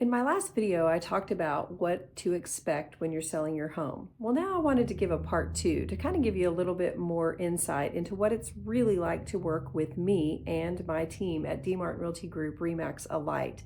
In my last video, I talked about what to expect when you're selling your home. Well, now I wanted to give a part two to kind of give you a little bit more insight into what it's really like to work with me and my team at Dee Martin Realty Group Remax Alight.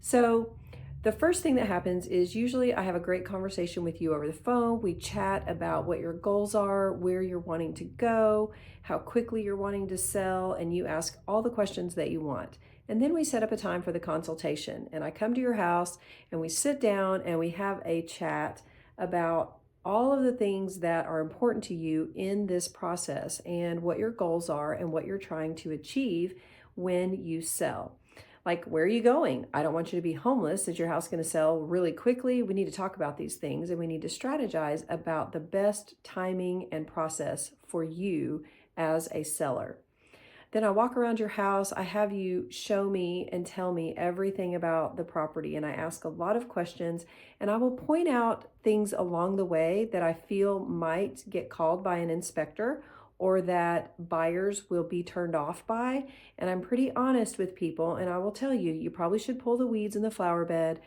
So, the first thing that happens is usually I have a great conversation with you over the phone. We chat about what your goals are, where you're wanting to go, how quickly you're wanting to sell, and you ask all the questions that you want. And then we set up a time for the consultation. And I come to your house and we sit down and we have a chat about all of the things that are important to you in this process and what your goals are and what you're trying to achieve when you sell. Like, where are you going? I don't want you to be homeless. Is your house going to sell really quickly? We need to talk about these things and we need to strategize about the best timing and process for you as a seller. Then I walk around your house. I have you show me and tell me everything about the property. And I ask a lot of questions. And I will point out things along the way that I feel might get called by an inspector or that buyers will be turned off by. And I'm pretty honest with people. And I will tell you, you probably should pull the weeds in the flower bed.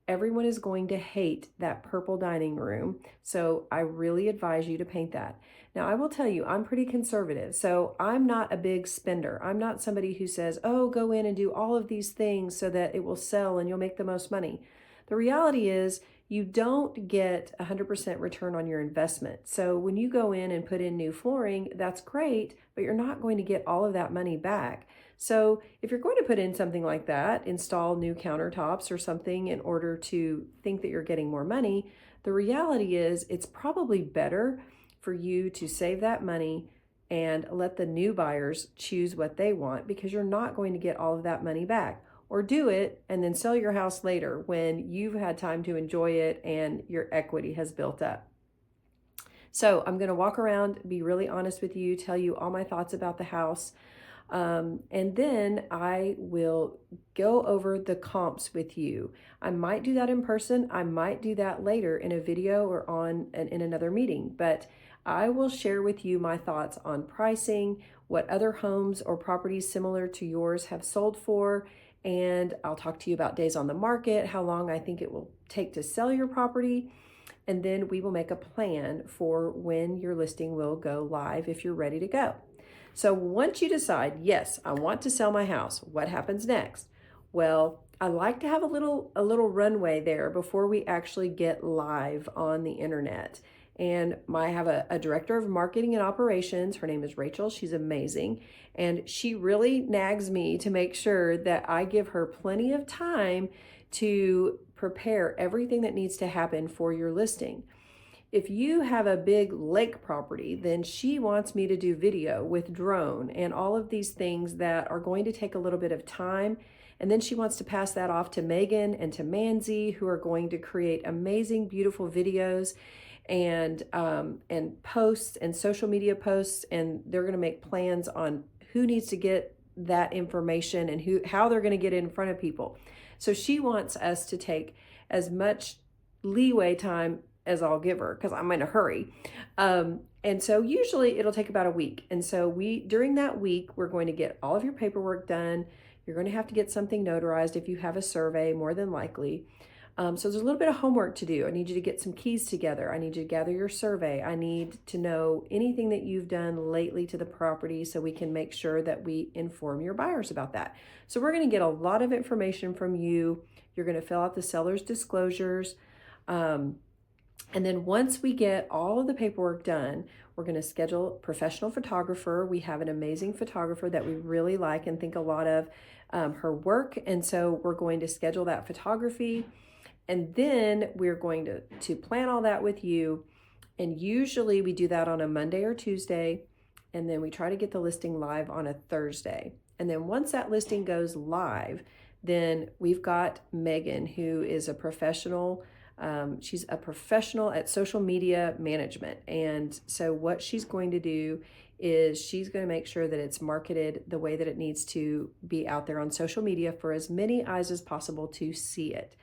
Everyone is going to hate that purple dining room. So I really advise you to paint that. Now, I will tell you, I'm pretty conservative. So I'm not a big spender. I'm not somebody who says, oh, go in and do all of these things so that it will sell and you'll make the most money. The reality is, you don't get 100% return on your investment. So when you go in and put in new flooring, that's great, but you're not going to get all of that money back. So if you're going to put in something like that, install new countertops or something in order to think that you're getting more money, the reality is it's probably better for you to save that money and let the new buyers choose what they want, because you're not going to get all of that money back. Or do it and then sell your house later when you've had time to enjoy it and your equity has built up. So I'm going to walk around, be really honest with you, tell you all my thoughts about the house. And then I will go over the comps with you. I might do that in person. I might do that later in a video or in another meeting, but I will share with you my thoughts on pricing, what other homes or properties similar to yours have sold for, and I'll talk to you about days on the market, how long I think it will take to sell your property, and then we will make a plan for when your listing will go live if you're ready to go. So once you decide, yes, I want to sell my house, what happens next? Well, I like to have a little runway there before we actually get live on the internet. And I have a director of marketing and operations. Her name is Rachel. She's amazing. And she really nags me to make sure that I give her plenty of time to prepare everything that needs to happen for your listing. If you have a big lake property, then she wants me to do video with drone and all of these things that are going to take a little bit of time. And then she wants to pass that off to Megan and to Manzi, who are going to create amazing, beautiful videos and posts and social media posts. And they're going to make plans on who needs to get that information and how they're going to get it in front of people. So she wants us to take as much leeway time as I'll give her, because I'm in a hurry. And so usually it'll take about a week. And so during that week, we're going to get all of your paperwork done. You're going to have to get something notarized if you have a survey, more than likely. So there's a little bit of homework to do. I need you to get some keys together. I need you to gather your survey. I need to know anything that you've done lately to the property so we can make sure that we inform your buyers about that. So we're going to get a lot of information from you. You're going to fill out the seller's disclosures. And then once we get all of the paperwork done, we're going to schedule a professional photographer. We have an amazing photographer that we really like and think a lot of her work. And so we're going to schedule that photography. And then we're going to plan all that with you. And usually we do that on a Monday or Tuesday. And then we try to get the listing live on a Thursday. And then once that listing goes live, then we've got Megan, who is a professional. She's a professional at social media management. And so what she's going to do is she's going to make sure that it's marketed the way that it needs to be out there on social media for as many eyes as possible to see it.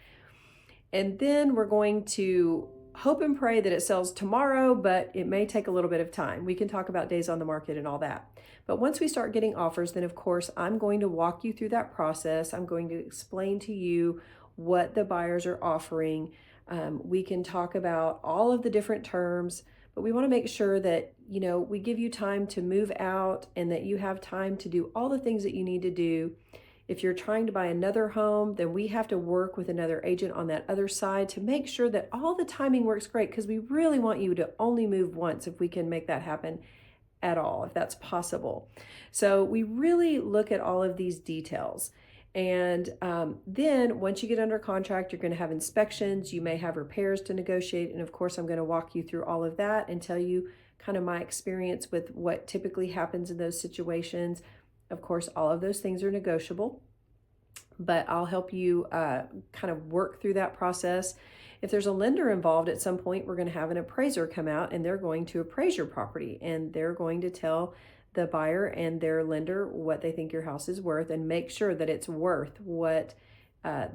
And then we're going to hope and pray that it sells tomorrow, but it may take a little bit of time. We can talk about days on the market and all that. But once we start getting offers, then of course I'm going to walk you through that process. I'm going to explain to you what the buyers are offering. We can talk about all of the different terms, but we want to make sure that, we give you time to move out and that you have time to do all the things that you need to do. If you're trying to buy another home, then we have to work with another agent on that other side to make sure that all the timing works great, because we really want you to only move once if we can make that happen at all, if that's possible. So we really look at all of these details. And then once you get under contract, you're going to have inspections. You may have repairs to negotiate. And of course, I'm going to walk you through all of that and tell you kind of my experience with what typically happens in those situations. Of course, all of those things are negotiable, but I'll help you kind of work through that process. If there's a lender involved, at some point, we're going to have an appraiser come out and they're going to appraise your property, and they're going to tell the buyer and their lender what they think your house is worth and make sure that it's worth what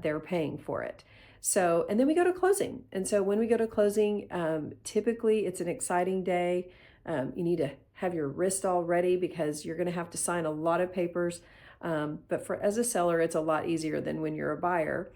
they're paying for it. So, and then we go to closing. And so when we go to closing, typically it's an exciting day. You need to have your wrist all ready because you're going to have to sign a lot of papers. But as a seller, it's a lot easier than when you're a buyer.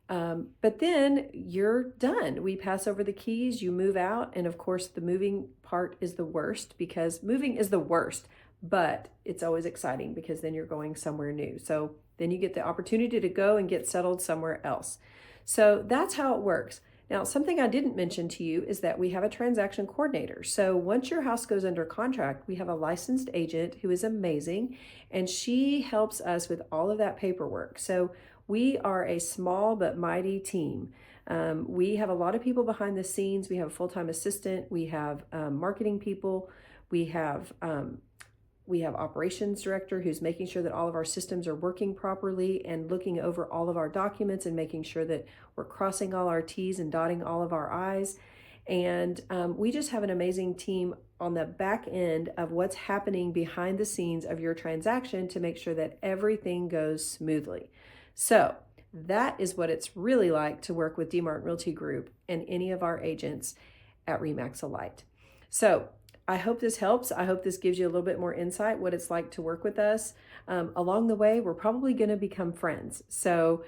But then you're done. We pass over the keys, you move out. And of course, the moving part is the worst, because moving is the worst, but it's always exciting because then you're going somewhere new. So then you get the opportunity to go and get settled somewhere else. So that's how it works. Now, something I didn't mention to you is that we have a transaction coordinator. So once your house goes under contract, we have a licensed agent who is amazing, and she helps us with all of that paperwork. So we are a small but mighty team. We have a lot of people behind the scenes. We have a full-time assistant. We have marketing people. We have operations director who's making sure that all of our systems are working properly and looking over all of our documents and making sure that we're crossing all our T's and dotting all of our I's. And we just have an amazing team on the back end of what's happening behind the scenes of your transaction to make sure that everything goes smoothly. So that is what it's really like to work with Dee Martin Realty Group and any of our agents at RE/MAX Elite. So I hope this helps. I hope this gives you a little bit more insight what it's like to work with us. Along the way, we're probably going to become friends. So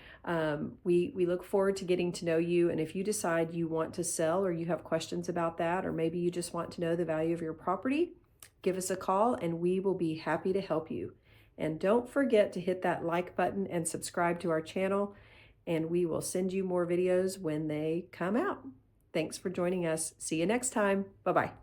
we look forward to getting to know you. And if you decide you want to sell, or you have questions about that, or maybe you just want to know the value of your property, give us a call and we will be happy to help you. And don't forget to hit that like button and subscribe to our channel, and we will send you more videos when they come out. Thanks for joining us. See you next time. Bye-bye.